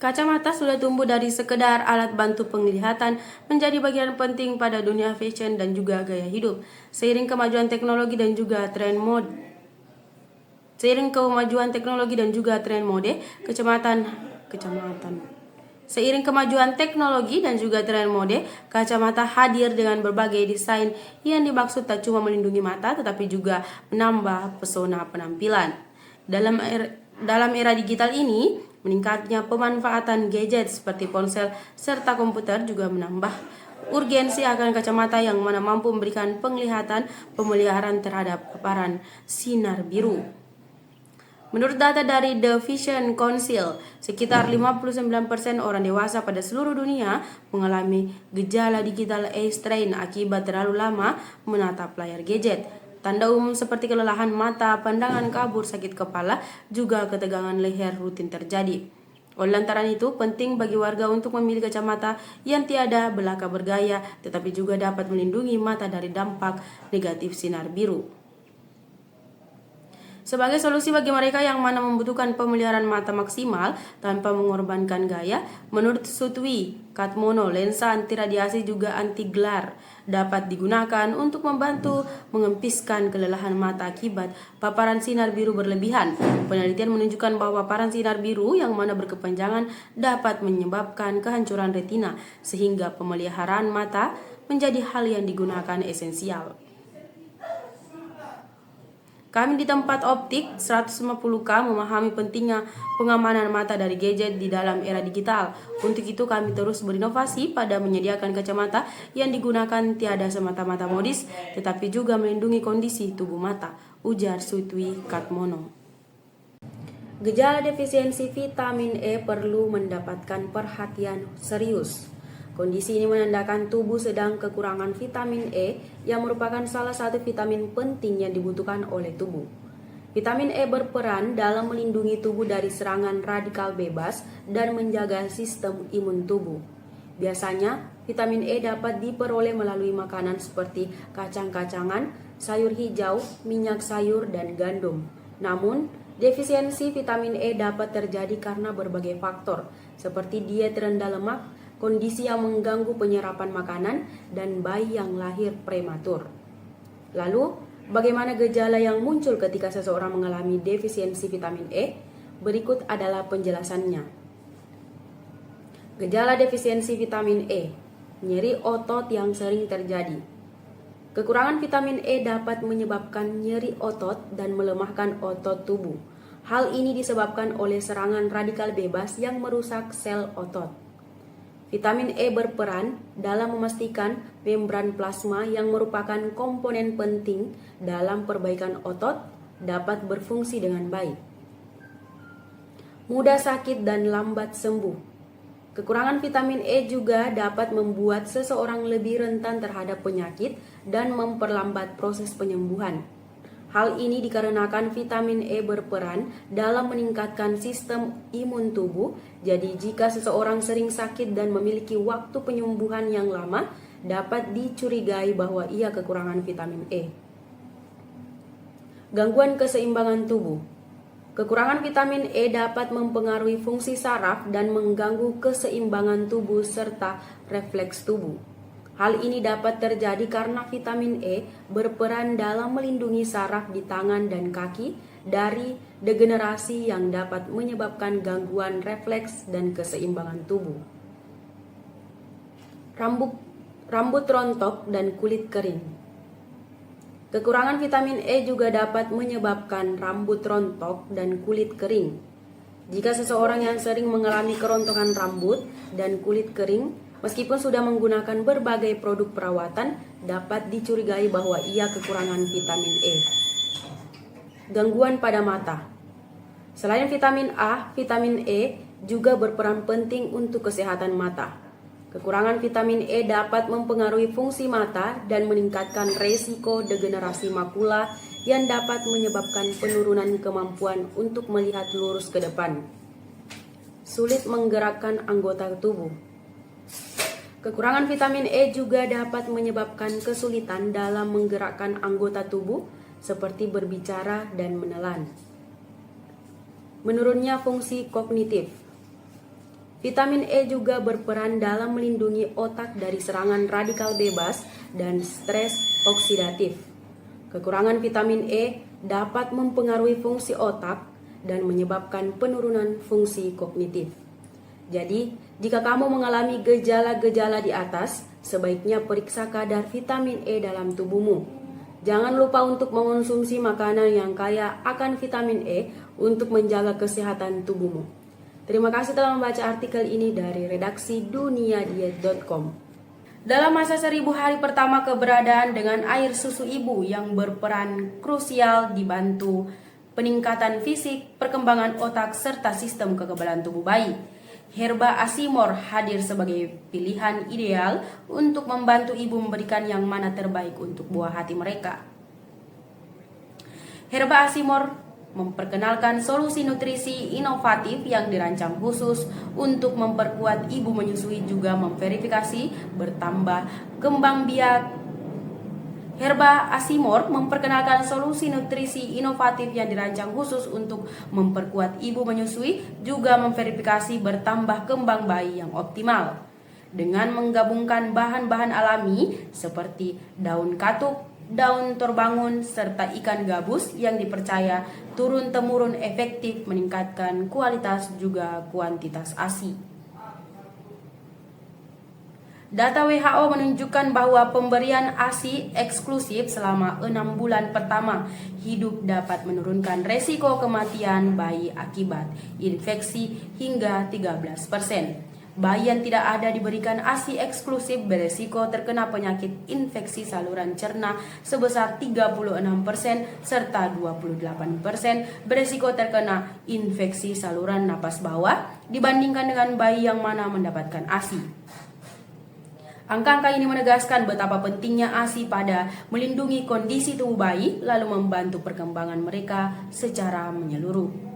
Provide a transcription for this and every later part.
Kacamata sudah tumbuh dari sekedar alat bantu penglihatan menjadi bagian penting pada dunia fashion dan juga gaya hidup. Seiring kemajuan teknologi dan juga tren mode, kacamata hadir dengan berbagai desain yang dimaksud tak cuma melindungi mata tetapi juga menambah pesona penampilan. Dalam era digital ini, meningkatnya pemanfaatan gadget seperti ponsel serta komputer juga menambah urgensi akan kacamata yang mana mampu memberikan penglihatan pemeliharaan terhadap paparan sinar biru. Menurut data dari The Vision Council, sekitar 59% orang dewasa pada seluruh dunia mengalami gejala digital eye strain akibat terlalu lama menatap layar gadget. Tanda umum seperti kelelahan mata, pandangan kabur, sakit kepala, juga ketegangan leher rutin terjadi. Oleh lantaran itu, penting bagi warga untuk memilih kacamata yang tiada belaka bergaya, tetapi juga dapat melindungi mata dari dampak negatif sinar biru. Sebagai solusi bagi mereka yang mana membutuhkan pemeliharaan mata maksimal tanpa mengorbankan gaya, menurut Sutwi Katmono, lensa anti radiasi juga anti glare dapat digunakan untuk membantu mengempiskan kelelahan mata akibat paparan sinar biru berlebihan. Penelitian menunjukkan bahwa paparan sinar biru yang mana berkepanjangan dapat menyebabkan kehancuran retina, sehingga pemeliharaan mata menjadi hal yang digunakan esensial. Kami di tempat optik 150K memahami pentingnya pengamanan mata dari gadget di dalam era digital. Untuk itu kami terus berinovasi pada menyediakan kacamata yang digunakan tiada semata-mata modis, tetapi juga melindungi kondisi tubuh mata, ujar Sutwi Katmono. Gejala defisiensi vitamin E perlu mendapatkan perhatian serius. Kondisi ini menandakan tubuh sedang kekurangan vitamin E yang merupakan salah satu vitamin penting yang dibutuhkan oleh tubuh. Vitamin E berperan dalam melindungi tubuh dari serangan radikal bebas dan menjaga sistem imun tubuh. Biasanya, vitamin E dapat diperoleh melalui makanan seperti kacang-kacangan, sayur hijau, minyak sayur, dan gandum. Namun, defisiensi vitamin E dapat terjadi karena berbagai faktor, seperti diet rendah lemak, kondisi yang mengganggu penyerapan makanan, dan bayi yang lahir prematur. Lalu, bagaimana gejala yang muncul ketika seseorang mengalami defisiensi vitamin E? Berikut adalah penjelasannya. Gejala defisiensi vitamin E: nyeri otot yang sering terjadi. Kekurangan vitamin E dapat menyebabkan nyeri otot dan melemahkan otot tubuh. Hal ini disebabkan oleh serangan radikal bebas yang merusak sel otot. Vitamin E berperan dalam memastikan membran plasma yang merupakan komponen penting dalam perbaikan otot dapat berfungsi dengan baik. Mudah sakit dan lambat sembuh. Kekurangan vitamin E juga dapat membuat seseorang lebih rentan terhadap penyakit dan memperlambat proses penyembuhan. Hal ini dikarenakan vitamin E berperan dalam meningkatkan sistem imun tubuh. Jadi jika seseorang sering sakit dan memiliki waktu penyembuhan yang lama, dapat dicurigai bahwa ia kekurangan vitamin E. Gangguan keseimbangan tubuh. Kekurangan vitamin E dapat mempengaruhi fungsi saraf dan mengganggu keseimbangan tubuh serta refleks tubuh. Hal ini dapat terjadi karena vitamin E berperan dalam melindungi saraf di tangan dan kaki dari degenerasi yang dapat menyebabkan gangguan refleks dan keseimbangan tubuh. Rambut rontok dan kulit kering. Kekurangan vitamin E juga dapat menyebabkan rambut rontok dan kulit kering. Jika seseorang yang sering mengalami kerontokan rambut dan kulit kering, meskipun sudah menggunakan berbagai produk perawatan, dapat dicurigai bahwa ia kekurangan vitamin E. Gangguan pada mata. Selain vitamin A, vitamin E juga berperan penting untuk kesehatan mata. Kekurangan vitamin E dapat mempengaruhi fungsi mata dan meningkatkan resiko degenerasi makula yang dapat menyebabkan penurunan kemampuan untuk melihat lurus ke depan. Sulit menggerakkan anggota tubuh. Kekurangan vitamin E juga dapat menyebabkan kesulitan dalam menggerakkan anggota tubuh seperti berbicara dan menelan. Menurunnya fungsi kognitif. Vitamin E juga berperan dalam melindungi otak dari serangan radikal bebas dan stres oksidatif. Kekurangan vitamin E dapat mempengaruhi fungsi otak dan menyebabkan penurunan fungsi kognitif. Jadi, jika kamu mengalami gejala-gejala di atas, sebaiknya periksa kadar vitamin E dalam tubuhmu. Jangan lupa untuk mengonsumsi makanan yang kaya akan vitamin E untuk menjaga kesehatan tubuhmu. Terima kasih telah membaca artikel ini dari redaksi duniadiet.com. Dalam masa 1000 hari pertama keberadaan dengan air susu ibu yang berperan krusial dibantu peningkatan fisik, perkembangan otak, serta sistem kekebalan tubuh bayi. Herba Asimor hadir sebagai pilihan ideal untuk membantu ibu memberikan yang mana terbaik untuk buah hati mereka. Herba Asimor memperkenalkan solusi nutrisi inovatif yang dirancang khusus untuk memperkuat ibu menyusui, juga memverifikasi bertambah kembang biak. Herba Asimor memperkenalkan solusi nutrisi inovatif yang dirancang khusus untuk memperkuat ibu menyusui, juga memverifikasi bertambah kembang bayi yang optimal. Dengan menggabungkan bahan-bahan alami seperti daun katuk, daun torbangun, serta ikan gabus yang dipercaya turun-temurun efektif meningkatkan kualitas juga kuantitas ASI. Data WHO menunjukkan bahwa pemberian ASI eksklusif selama 6 bulan pertama hidup dapat menurunkan resiko kematian bayi akibat infeksi hingga 13%. Bayi yang tidak ada diberikan ASI eksklusif beresiko terkena penyakit infeksi saluran cerna sebesar 36%, serta 28% beresiko terkena infeksi saluran napas bawah dibandingkan dengan bayi yang mana mendapatkan ASI. Angka-angka ini menegaskan betapa pentingnya ASI pada melindungi kondisi tubuh bayi lalu membantu perkembangan mereka secara menyeluruh.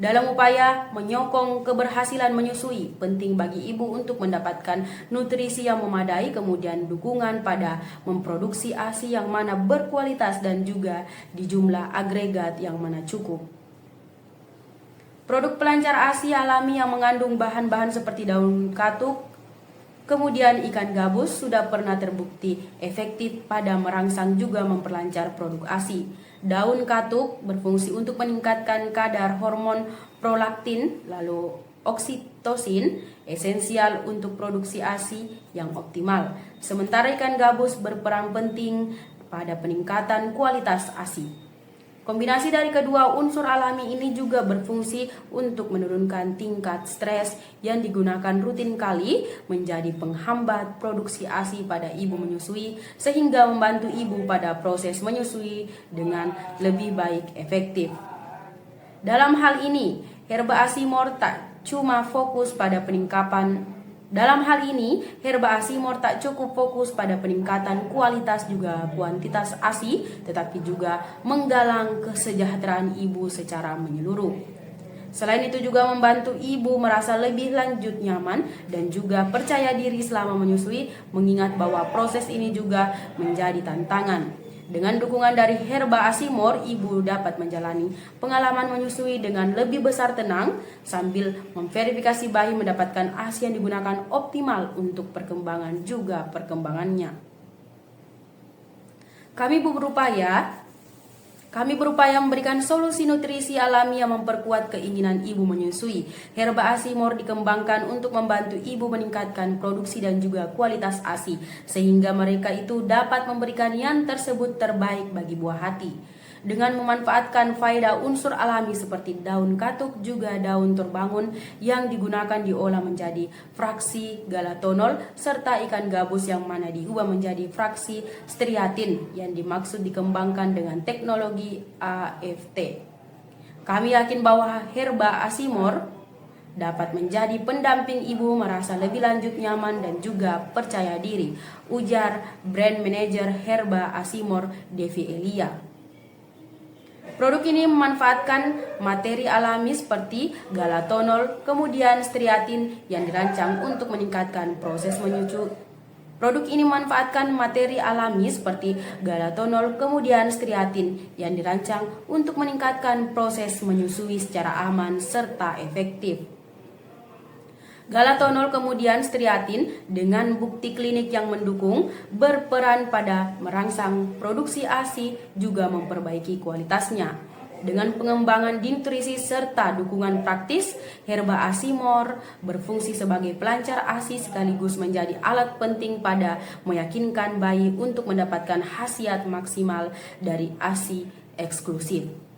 Dalam upaya menyokong keberhasilan menyusui, penting bagi ibu untuk mendapatkan nutrisi yang memadai, kemudian dukungan pada memproduksi ASI yang mana berkualitas dan juga di jumlah agregat yang mana cukup. Produk pelancar ASI alami yang mengandung bahan-bahan seperti daun katuk, kemudian ikan gabus sudah pernah terbukti efektif pada merangsang juga memperlancar produk ASI. Daun katuk berfungsi untuk meningkatkan kadar hormon prolaktin, lalu oksitosin, esensial untuk produksi ASI yang optimal. Sementara ikan gabus berperan penting pada peningkatan kualitas ASI. Kombinasi dari kedua unsur alami ini juga berfungsi untuk menurunkan tingkat stres yang digunakan rutin kali menjadi penghambat produksi ASI pada ibu menyusui, sehingga membantu ibu pada proses menyusui dengan lebih baik efektif. Dalam hal ini, Herba Asimor tak cuma fokus pada peningkatan Herba Asimor tak cukup fokus pada peningkatan kualitas juga kuantitas ASI, tetapi juga menggalang kesejahteraan ibu secara menyeluruh. Selain itu juga membantu ibu merasa lebih lanjut nyaman dan juga percaya diri selama menyusui, mengingat bahwa proses ini juga menjadi tantangan. Dengan dukungan dari Herba Asimor, ibu dapat menjalani pengalaman menyusui dengan lebih besar tenang sambil memverifikasi bayi mendapatkan ASI yang digunakan optimal untuk perkembangan juga perkembangannya. Kami berupaya memberikan solusi nutrisi alami yang memperkuat keinginan ibu menyusui. Herba Asimor dikembangkan untuk membantu ibu meningkatkan produksi dan juga kualitas ASI, sehingga mereka itu dapat memberikan yang tersebut terbaik bagi buah hati. Dengan memanfaatkan faedah unsur alami seperti daun katuk juga daun torbangun yang digunakan diolah menjadi fraksi galatonol, serta ikan gabus yang mana diubah menjadi fraksi striatin yang dimaksud dikembangkan dengan teknologi AFT. Kami yakin bahwa Herba Asimor dapat menjadi pendamping ibu merasa lebih lanjut nyaman dan juga percaya diri, ujar Brand Manager Herba Asimor, Devi Elia. Produk ini memanfaatkan materi alami seperti galatonol, kemudian striatin yang dirancang untuk meningkatkan proses menyusui. Produk ini memanfaatkan materi alami seperti galatonol, kemudian striatin yang dirancang untuk meningkatkan proses menyusui secara aman serta efektif. Galatonol kemudian striatin dengan bukti klinik yang mendukung berperan pada merangsang produksi ASI juga memperbaiki kualitasnya. Dengan pengembangan nutrisi serta dukungan praktis, herba Asimor berfungsi sebagai pelancar ASI sekaligus menjadi alat penting pada meyakinkan bayi untuk mendapatkan khasiat maksimal dari ASI eksklusif.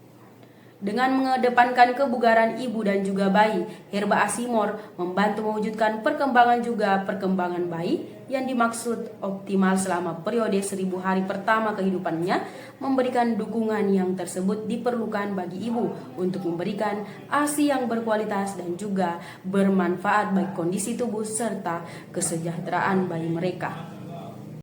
Dengan mengedepankan kebugaran ibu dan juga bayi, herba Asimor membantu mewujudkan perkembangan bayi yang dimaksud optimal selama periode 1000 hari pertama kehidupannya, memberikan dukungan yang tersebut diperlukan bagi ibu untuk memberikan ASI yang berkualitas dan juga bermanfaat bagi kondisi tubuh serta kesejahteraan bayi mereka.